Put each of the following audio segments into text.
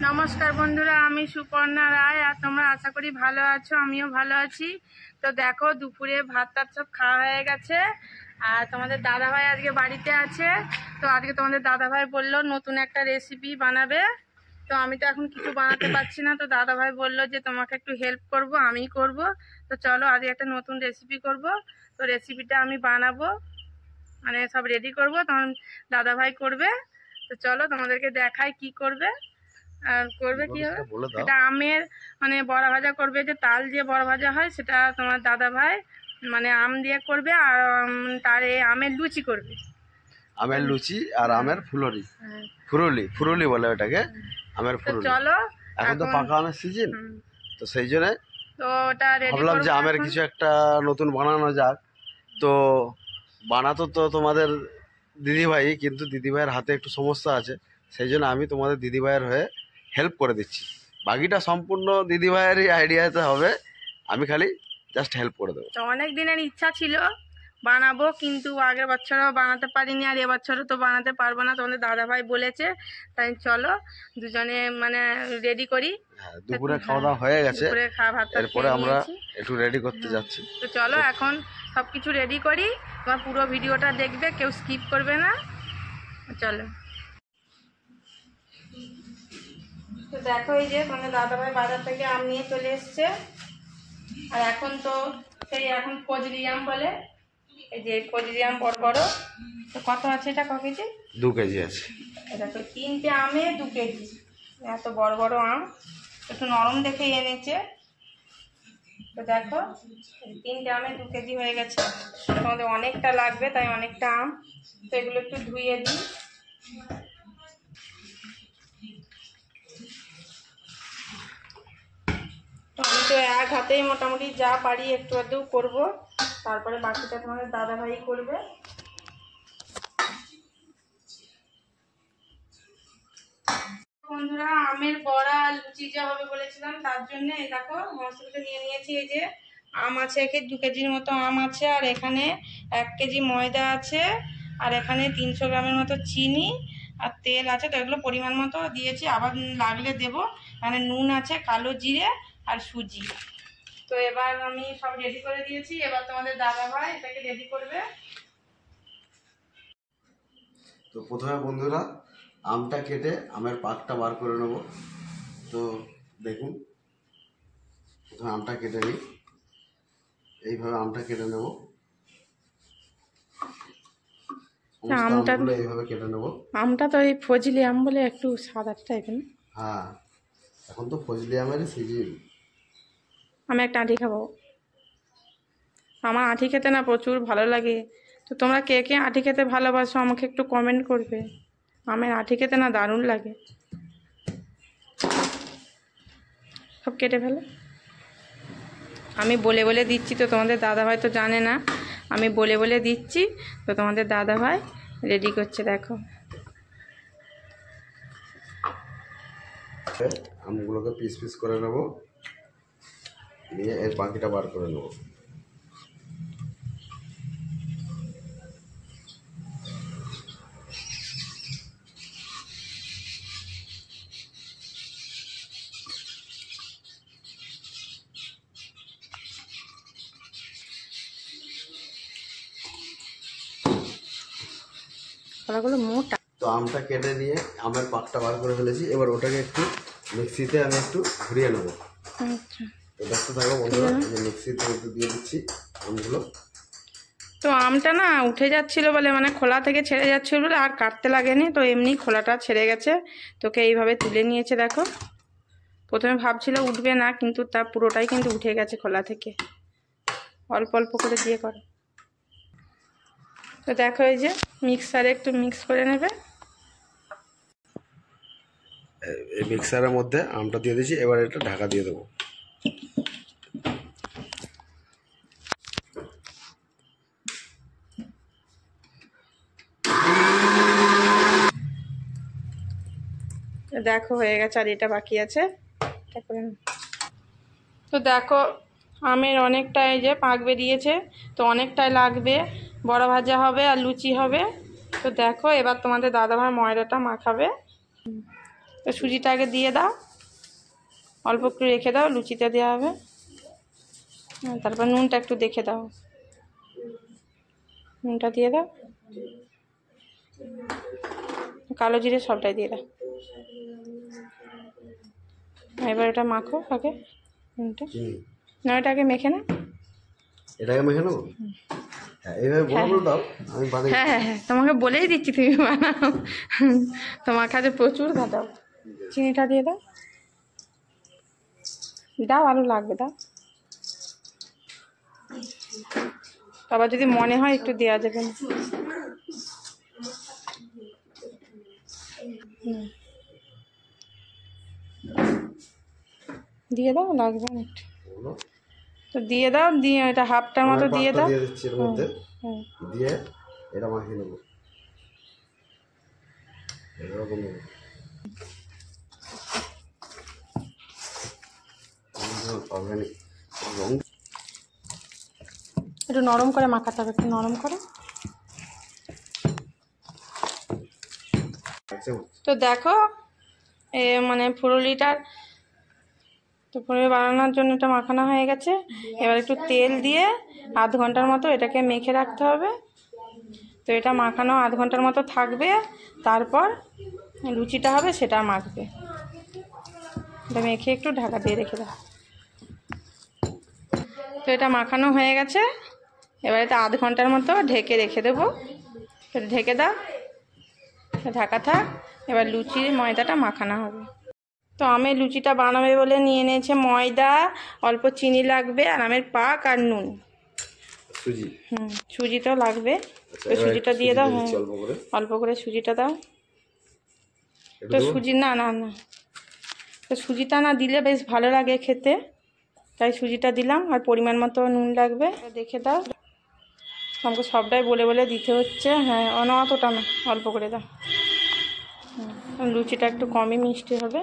নমস্কার বন্ধুরা, আমি সুপর্ণা রায়। আর তোমরা আশা করি ভালো আছো, আমিও ভালো আছি। তো দেখো, দুপুরে ভাত টাত সব খাওয়া হয়ে গেছে। আর তোমাদের দাদাভাই আজকে বাড়িতে আছে। তো আজকে তোমাদের দাদাভাই বললো নতুন একটা রেসিপি বানাবে। তো আমি তো এখন কিছু বানাতে পারছি না। তো দাদাভাই বললো যে তোমাকে একটু হেল্প করব, আমি করব। তো চলো আজকে একটা নতুন রেসিপি করব। তো রেসিপিটা আমি বানাবো, মানে সব রেডি করব, তখন দাদাভাই করবে। তো চলো তোমাদেরকে দেখাই কি করবে। আর করবে কি হবে, এটা আমের মানে বড়া ভাজা করবে, যে তাল দিয়ে বড়া ভাজা হয় সেটা তোমার দাদা ভাই মানে আম দিয়ে করবে। আর তার এই আমের লুচি করবে, আমের লুচি আর আমের ফুলরি, ফুরুলি বলে ওটাকে, আমের ফুরুলি। চলো, এখন তো পাকা আমের সিজন, তো সেই জন্য তো ওটা ভাবলাম যে আমের কিছু একটা নতুন বানানো যাক। তো বানাতো তো তোমাদের দিদিভাই, কিন্তু দিদিভাইয়ের হাতে একটু সমস্যা আছে, সেই জন্য আমি তোমাদের দিদিভাইয়ের হয়ে হেল্প করে দিচ্ছি। বাকিটা সম্পূর্ণ দিদিভাইয়েরই আইডিয়াতে হবে, আমি খালি জাস্ট হেল্প করে দেবো। তো অনেক দিনের ইচ্ছা ছিল বানাবো, কিন্তু আগের বছরও বানাতে পারিনি, আর এবছরও তো বানাতে পারবো না। তোমাদের দাদাভাই বলেছে, তাই চলো দুজনে মানে রেডি করি। হ্যাঁ, দুপুরে খাওয়া দাওয়া হয়ে গেছে, এরপরে আমরা একটু রেডি করতে যাচ্ছি। তো চলো এখন সব কিছু রেডি করি, তোমার পুরো ভিডিওটা দেখবে, কেউ স্কিপ করবে না। চলো, তো দেখো এই যে তোমাদের দাদাভাই বাজার থেকে আম নিয়ে চলে এসছে। আর এখন তো সেই এখন ফজলি আম বলে, এই যে ফজলি আম বড় বড়। তো কত আছে এটা, ক কেজি? 2 কেজি আছে। এটা তো 3টে আমে 2 কেজি, এত বড় বড় আম, একটু নরম দেখে এনেছে। তো দেখো 3টে আমে 2 কেজি হয়ে গেছে। তোমাদের অনেকটা লাগবে, তাই অনেকটা আম। তো এগুলো একটু ধুয়ে দিই। তো আমি তো এক হাতেই মোটামুটি যা পারি একটু আধটু করবো, তারপরে বাকিটা তোমাদের দাদাভাই করবে। বন্ধুরা, আমের বড়া লুচি যা হবে বলেছিলাম, তার জন্য এই দেখো মশলাটা নিয়ে নিয়েছি। এই যে আম আছে, 2 কেজির মতো আম আছে, আর এখানে 1 কেজি ময়দা আছে, আর এখানে 300 গ্রামের মতো চিনি আর তেল আছে। তো এগুলো পরিমাণ মতো দিয়েছি, আবার লাগলে দেবো। এখানে নুন আছে, কালো জিরে আর সুজি। তো এবার আমি সব রেডি করে দিয়েছি, এবার তোমাদের দাদাভাই এটাকে রেডি করবে। তো প্রথমে বন্ধুরা আমটা কেটে আমের পাকটা বার করে নেব। তো দেখুন, প্রথমে আমটা কেটে নিই, এইভাবে আমটা কেটে নেব। আমগুলো এইভাবে কেটে নেব। আমটা তো এই ফজলি আম বলে একটু সাদা টাইপের। হ্যাঁ, এখন তো ফজলি আমেরই সিজন। আমি একটা আঁটি খাবো, আমার আঁটি খেতে না প্রচুর ভালো লাগে। তো তোমরা কে কে আঁটি খেতে ভালোবাসো আমাকে একটু কমেন্ট করবে। আমার আঁটি খেতে না দারুণ লাগে। সব কেটে ফেলো, আমি বলে বলে দিচ্ছি, তো তোমাদের দাদাভাই তো জানে না, আমি বলে বলে দিচ্ছি। তো তোমাদের দাদাভাই রেডি করছে, দেখো। আমগুলোকে পিস পিস করে নেব, নিয়ে এর বাকিটা বার করে নেব। মোটা। তো আমটা কেটে নিয়ে আমের পাকটা বার করে ফেলেছি, এবার ওটাকে একটু মিক্সিতে আমি একটু ঘুরিয়ে নেবো। তো দেখতে থাকো বন্ধুরা, মিক্সিতে একটু দিয়ে দিচ্ছি আমগুলো। তো আমটা না উঠে যাচ্ছিল বলে, মানে খোলা থেকে ছেড়ে যাচ্ছিল বলে আর কাটতে লাগেনি। তো এমনি খোলাটা ছেড়ে গেছে, তোকে এইভাবে তুলে নিয়েছে। দেখো, প্রথমে ভাবছিল উঠবে না, কিন্তু তা পুরোটাই কিন্তু উঠে গেছে খোলা থেকে। অল্প অল্প করে দিয়ে করো। তো দেখো এই যে মিক্সারে একটু মিক্স করে নেবে। এই মিক্সারের মধ্যে আমটা দিয়ে দিয়েছি, এবার এটা ঢাকা দিয়ে দেবো। দেখো হয়ে গেছে, আর এটা বাকি আছে। তো দেখো আমের অনেকটাই যে পাক বেরিয়েছে, তো অনেকটাই লাগবে, বড়া ভাজা হবে আর লুচি হবে। তো দেখো এবার তোমাদের দাদাভাই ময়দাটা মাখাবে। তো সুজিটা আগে দিয়ে দাও, অল্প একটু রেখে দাও, লুচিতে দেওয়া হবে। তারপর নুনটা একটু দেখে দাও, নুনটা দিয়ে দাও, কালো জিরে সবটাই দিয়ে দাও। এবার এটা মাখো আগে, নুনটা না, এটা আগে মেখে না, এটাকে মেখে নেবো। হ্যাঁ এইভাবে বড় করে দাও, আমি বাদে। হ্যাঁ হ্যাঁ হ্যাঁ, তোমাকে বলেই দিচ্ছি তুমি বানাও, তোমার কাছে প্রচুর দাও। চিনিটা দিয়ে দাও, দাও আলু লাগবে দাও, আবার যদি মনে হয় একটু দেওয়া যাবে না। দিয়ে দাও, লাগবে না একটু, তো দিয়ে দাও, দিয়ে এটা হাফটার মতো দিয়ে দাও। দিয়ে দিচ্ছি এর মধ্যে, দিয়ে এটা মাখিয়ে নেবো এরকম। অর্গানিক রং একটু নরম করে মাখাতে হবে, একটু নরম করে। তো দেখো মানে ফুলুরিটার তো ফুলুরি বানানোর জন্য এটা মাখানো হয়ে গেছে। এবার একটু তেল দিয়ে আধ ঘন্টার মতো এটাকে মেখে রাখতে হবে। তো এটা মাখানো আধ ঘন্টার মতো থাকবে, তারপর লুচিটা হবে সেটা মাখবে। এটা মেখে একটু ঢাকা দিয়ে রেখে দাও। তো এটা মাখানো হয়ে গেছে, এবার এটা আধ ঘন্টার মতো ঢেকে রেখে দেবো। এটা ঢেকে দাও, ঢাকা থাক। এবার লুচির ময়দাটা মাখানো হবে। তো আমি লুচিটা বানাবে বলে নিয়ে নিয়েছে ময়দা, অল্প চিনি লাগবে, আর আমের পাক আর নুন, সুজি। সুজিটাও লাগবে। তো সুজিটা দিয়ে দাও, হ্যাঁ অল্প করে সুজিটা দাও। তো সুজি না না না, তো সুজিটা না দিলে বেশ ভালো লাগে খেতে, তাই সুজিটা দিলাম। আর পরিমাণ মতো নুন লাগবে, দেখে দাও। আমাকে সবটাই বলে বলে দিতে হচ্ছে। হ্যাঁ অতটা না, অল্প করে দাও। লুচিটা একটু কমই মিষ্টি হবে,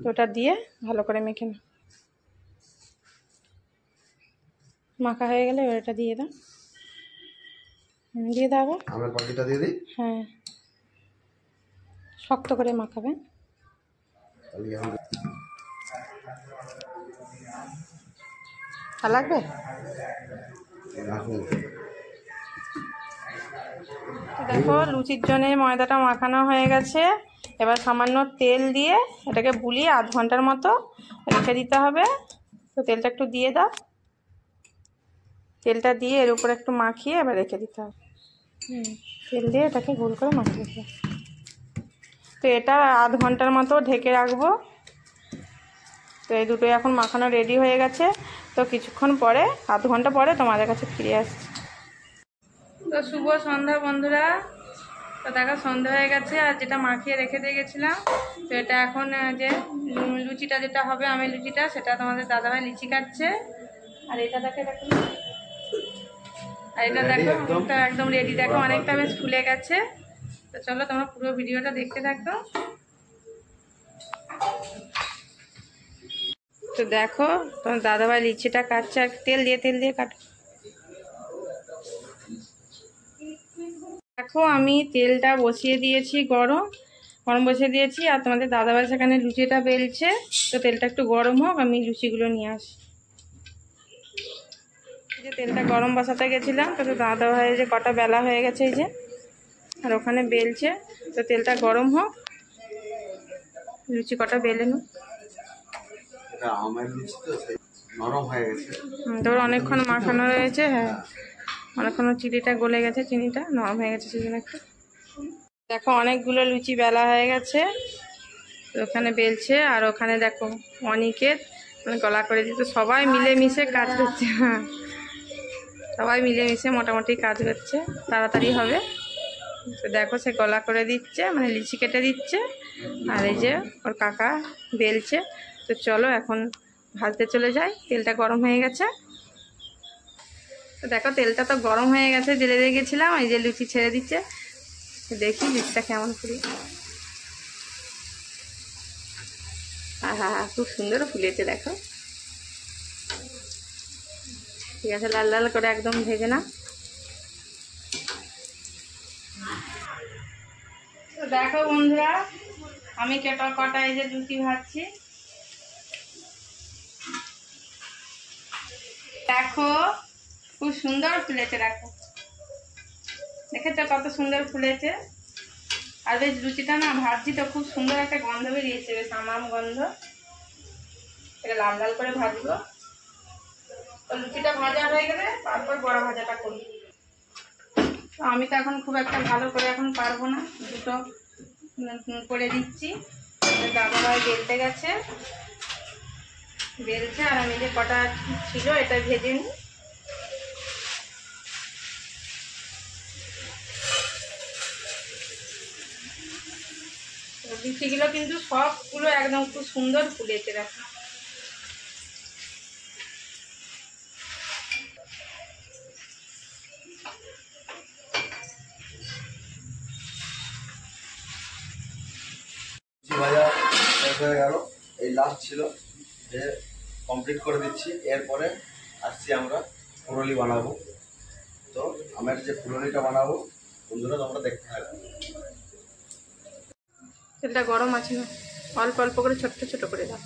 তো ওটা দিয়ে ভালো করে মেখে নাও। মাখা হয়ে গেলে এবার এটা দিয়ে দাও, দিয়ে দাও। আমের পাখিটা দিয়ে দিই। হ্যাঁ শক্ত করে মাখাবে। লাগবে দেখো লুচির জন্য ময়দাটা মাখানো হয়ে গেছে। এবার সামান্য তেল দিয়ে এটাকে বুলিয়ে আধ ঘন্টার মতো রেখে দিতে হবে। তো তেলটা একটু দিয়ে দাও, তেলটা দিয়ে এর উপর একটু মাখিয়ে এবার রেখে দিতে হবে। তেল দিয়ে এটাকে গোল করে মাখিয়ে দিতে হবে। তো এটা আধ ঘন্টার মতো ঢেকে রাখবো। তো এই দুটোই এখন মাখানো রেডি হয়ে গেছে। তো কিছুক্ষণ পরে, আধ ঘন্টা পরে তোমাদের কাছে ফিরে আসছি। তো শুভ সন্ধ্যা বন্ধুরা। তো দেখো সন্ধ্যা হয়ে গেছে, আর যেটা মাখিয়ে রেখে দিয়ে গেছিলাম, তো এটা এখন যে লুচিটা যেটা হবে আমের লুচিটা, সেটা তোমাদের দাদাভাই লিচি কাটছে। আর এটা দেখো, আর এটা দেখো একদম রেডি। দেখো অনেকটা বেশ ফুলে গেছে। তো চলো তোমরা পুরো ভিডিওটা দেখতে থাকো। তো দেখো তোমার দাদাভাই লিচিটা কাটছে, আর তেল দিয়ে কাটো। দেখো আমি তেলটা বসিয়ে দিয়েছি, গরম বসিয়ে দিয়েছি, আর তোমাদের দাদাভাই সেখানে লুচিটা বেলছে। তো তেলটা একটু গরম হোক, আমি লুচিগুলো নিয়ে আসি। এই যে তেলটা গরম বসাতে গেছিলাম, তো দাদাভাই যে কটা বেলা হয়ে গেছে, এই যে, আর ওখানে বেলছে। তো তেলটা গরম হোক, লুচি কটা বেলে নো। নরম হয়ে গেছে, তোর অনেকক্ষণ মাখানো রয়েছে। হ্যাঁ অনেকক্ষণ চিনিটা গলে গেছে, চিনিটা নরম হয়ে গেছে সেজন্য একটু। দেখো অনেকগুলো লুচি বেলা হয়ে গেছে, তো ওখানে বেলছে। আর ওখানে দেখো অনিকেত মানে গলা করে দিতে, সবাই মিলেমিশে কাজ করছে। হ্যাঁ সবাই মিলেমিশে মোটামুটি কাজ করছে, তাড়াতাড়ি হবে। তো দেখো সে গলা করে দিচ্ছে, মানে লিচি কেটে দিচ্ছে, আর এই যে ওর কাকা বেলছে। তো চলো এখন ভাজতে চলে যাই, তেলটা গরম হয়ে গেছে। তো দেখো তেলটা তো গরম হয়ে গেছে, জেলে দিয়ে গেছিলাম। এই যে লুচি ছেড়ে দিচ্ছে, দেখি লুচিটা কেমন ফুলে। হ্যাঁ খুব সুন্দর ফুলেছে দেখো। ঠিক আছে, লাল লাল করে একদম ভেজে না। তো দেখো বন্ধুরা আমি কটা এই যে লুচি ভাজছি, দেখো খুব সুন্দর ফুলেছে, দেখো দেখেছো কত সুন্দর ফুলেছে। আর বেশ লুচিটা না ভাজছি তো খুব সুন্দর একটা গন্ধ বেরিয়েছে, বেশ আম গন্ধ। এটা লাল লাল করে ভাজবো, তো লুচিটা ভাজা হয়ে গেলে তারপর বড় ভাজাটা করবো। তো আমি তো এখন খুব একটা ভালো করে এখন পারবো না, দুটো করে দিচ্ছি। দাদাভাই বেলতে গেছে, বেলছে, আর আমি যে কটা ছিল এটা ভেজে নিই। লুচিগুলো কিন্তু সবগুলো একদম খুব সুন্দর ফুলেছে, দেখো। ভাজা শেষ হয়ে গেল, এই লাস্ট ছিল যে কমপ্লিট করে দিচ্ছি। এরপরে আসছি আমরা ফুললি বানাবো। তো আমার যে ফুললিটা বানাবো বন্ধুরা তোমরা দেখতে থাকবে। তেলটা গরম আছে না, অল্প অল্প করে ছোট্ট ছোট করে দাও।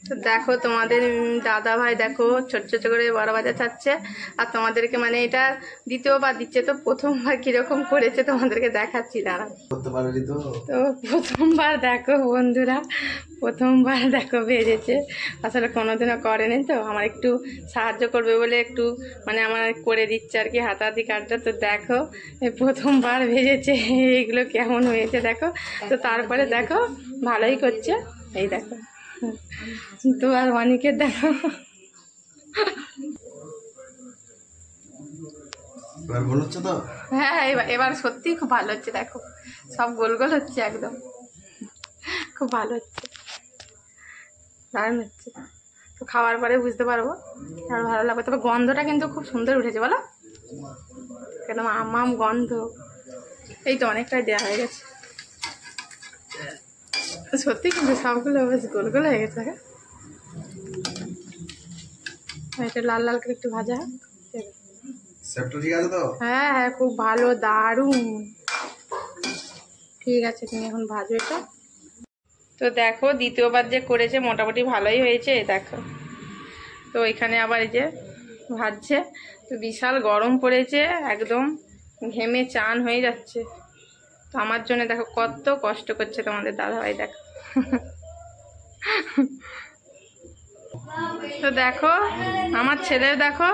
তো দেখো তোমাদের দাদা ভাই দেখো ছোট ছোট করে বড় ভাজা চাচ্ছে, আর তোমাদেরকে মানে এটা দ্বিতীয়বার দিচ্ছে। তো প্রথমবার কিরকম করেছে তোমাদেরকে দেখাচ্ছি, দাঁড়া। করতে পারিনি তো। তো প্রথমবার দেখো বন্ধুরা, প্রথমবার দেখো ভেজেছে, আসলে কোনোদিনও করেনি। তো আমার একটু সাহায্য করবে বলে একটু মানে আমার করে দিচ্ছে আর কি, হাতাহাতি কাটটা। তো দেখো এই প্রথমবার ভেজেছে, এইগুলো কেমন হয়েছে দেখো। তো তারপরে দেখো ভালোই করছে, এই দেখো। তো আর অনেকের দেখো এবার ভালো হচ্ছে তো। হ্যাঁ এবার সত্যি খুব ভালো হচ্ছে, দেখো সব গোল গোল হচ্ছে, একদম খুব ভালো হচ্ছে, দারুণ হচ্ছে। তো খাওয়ার পরে বুঝতে পারবো আর ভালো লাগবে। তবে গন্ধটা কিন্তু খুব সুন্দর উঠেছে, বলো একদম আম গন্ধ। এই তো অনেকটাই দেওয়া হয়ে গেছে, সত্যি কিন্তু সবগুলো বেশ গোল গোল হয়ে গেছে। এটা লাল লাল করে একটু ভাজা, ঠিক আছে তো। হ্যাঁ হ্যাঁ খুব ভালো, দারুণ। ঠিক আছে তুমি এখন ভাজো এটা। তো দেখো দ্বিতীয়বার যে করেছে মোটামুটি ভালোই হয়েছে, দেখো। তো এখানে আবার এই যে ভাজছে, তো বিশাল গরম পড়েছে, একদম ঘেমে চান হয়ে যাচ্ছে। তো আমার জন্য দেখো কত কষ্ট করছে তোমাদের দাদাভাই, দেখো। তো দেখো আমার ছেলেও দেখো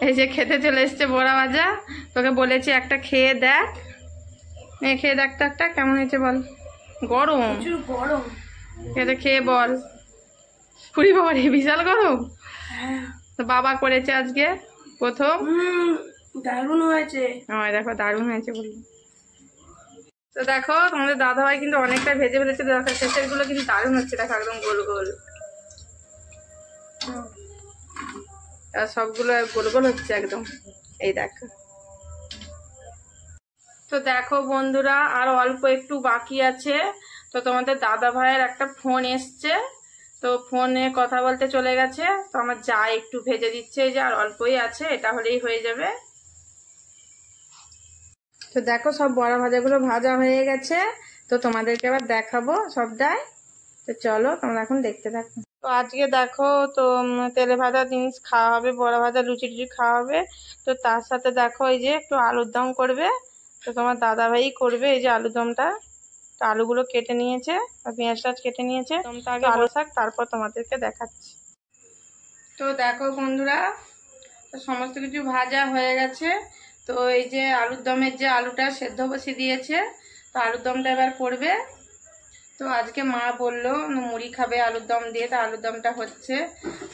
এই যে খেতে চলে এসছে বড়া ভাজা। তোকে বলেছি একটা খেয়ে দেখ, খেয়ে দেখ তো একটা কেমন হয়েছে বল। গরম গরম, এটা খেয়ে বল। পুরি বাবারে বিশাল গরম। তো বাবা করেছে আজকে প্রথম, দারুণ হয়েছে। দেখো দারুণ হয়েছে বললো। তো দেখো তোমাদের দাদাভাই কিন্তু অনেকটা ভেজে ফেলেছে, দেখো শেষের গুলো কিন্তু দারুণ হচ্ছে, দেখো একদম গোল গোল। আর সবগুলো গোল গোল হচ্ছে একদম, এই দেখো। তো দেখো বন্ধুরা আর অল্প একটু বাকি আছে। তো তোমাদের দাদা ভাইয়ের একটা ফোন এসছে, তো ফোনে কথা বলতে চলে গেছে। তো আমার যা একটু ভেজে দিচ্ছে, এই যে আর অল্পই আছে, এটা হলেই হয়ে যাবে। তো দেখো সব বড়া ভাজাগুলো ভাজা হয়ে গেছে, তো তোমাদেরকে আবার দেখাবো সবটাই। তো চলো তোমরা এখন দেখতে থাকো। তো আজকে দেখো তো তেলে ভাজা জিনিস খাওয়া হবে, বড়া ভাজা লুচি টুচি খাওয়া হবে। তো তার সাথে দেখো এই যে একটু আলুর দম করবে, তো তোমার দাদা ভাই করবে এই যে আলুর দমটা। তো আলুগুলো কেটে নিয়েছে আর পেঁয়াজ টাজ কেটে নিয়েছে, দমটা আগে আলু শাক তারপর তোমাদেরকে দেখাচ্ছি। তো দেখো বন্ধুরা তো সমস্ত কিছু ভাজা হয়ে গেছে। তো এই যে আলুর দমের যে আলুটা সেদ্ধ বসিয়ে দিয়েছে, তো আলুর দমটা এবার করবে। তো আজকে মা বললো মুড়ি খাবে আলুর দম দিয়ে, তো আলুর দমটা হচ্ছে।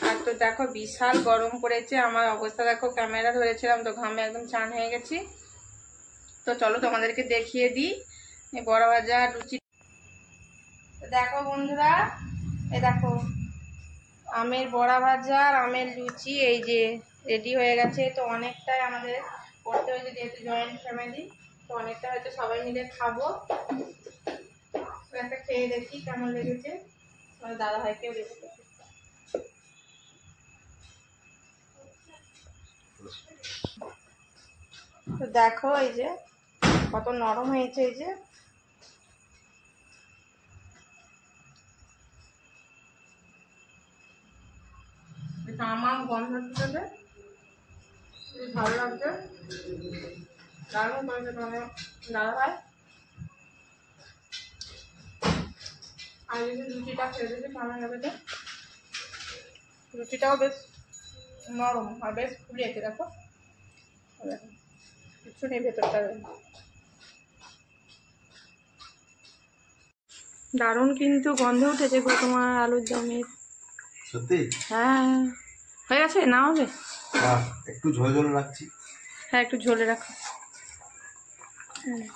আর তো দেখো বিশাল গরম পড়েছে, আমার অবস্থা দেখো, ক্যামেরা ধরেছিলাম তো ঘামে একদম চান হয়ে গেছি। তো চলো তোমাদেরকে দেখিয়ে দিই এই বড়া ভাজা লুচি। তো দেখো বন্ধুরা এই দেখো আমের বড়া ভাজা আর আমের লুচি এই যে রেডি হয়ে গেছে। তো অনেকটাই আমাদের করতে হয়েছে, যেহেতু জয়েন্ট ফ্যামিলি, তো অনেকটা হয়তো সবাই মিলে খাবো। তো একটা খেয়ে দেখি কেমন লেগেছে, দাদা ভাইকেও দেখে। তো দেখো এই যে কত নরম হয়েছে, এই যে আমার গন্ধ হচ্ছে, ভালো লাগছে, দারুণ করেছে তোমাদের দাদা ভাই। আর যদি রুটিটা খেয়ে দিতে কেমন লাগবে, রুটিটাও বেশ নরম আর বেশ ফুলিয়েছে, দেখো কিছু নেই ভেতরটা। দারুণ কিন্তু গন্ধ উঠেছে গো তোমার আলুর দমের। সত্যি? হ্যাঁ হয়ে গেছে, না হবে একটু ঝোল ঝোল রাখছি। হ্যাঁ একটু ঝোলে রাখো,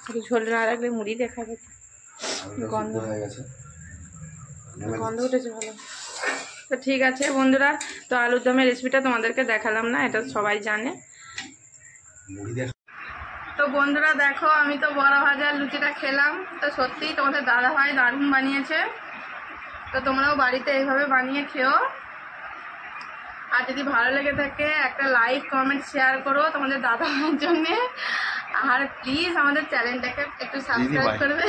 একটু ঝোলে না রাখলে মুড়ি দেখাবে। গন্ধ হয়ে গেছে, গন্ধ উঠেছে ভালো। তো ঠিক আছে বন্ধুরা, তো আলুর দমের রেসিপিটা তোমাদেরকে দেখালাম না, এটা সবাই জানে। তো বন্ধুরা দেখো, আমি তো বড়া ভাজার লুচিটা খেলাম, তো সত্যিই তোমাদের দাদা ভাই দারুণ বানিয়েছে। তো তোমরাও বাড়িতে এইভাবে বানিয়ে খেও। আর যদি ভালো লেগে থাকে একটা লাইক কমেন্ট শেয়ার করো তোমাদের দাদা ভাইয়ের জন্যে। আর প্লিজ আমাদের চ্যানেলটাকে একটু সাবস্ক্রাইব করবে।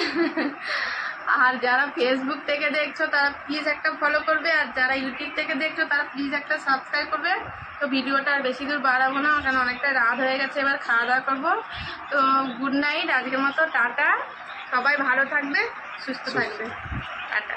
আর যারা ফেসবুক থেকে দেখছো তারা প্লিজ একটা ফলো করবে, আর যারা ইউটিউব থেকে দেখছো তারা প্লিজ একটা সাবস্ক্রাইব করবে। তো ভিডিওটা আর বেশি দূর বাড়াবো না, কারণ অনেকটা রাত হয়ে গেছে, এবার খাওয়া দাওয়া করবো। তো গুড নাইট, আজকের মতো টাটা, সবাই ভালো থাকবে, সুস্থ থাকবে, টাটা।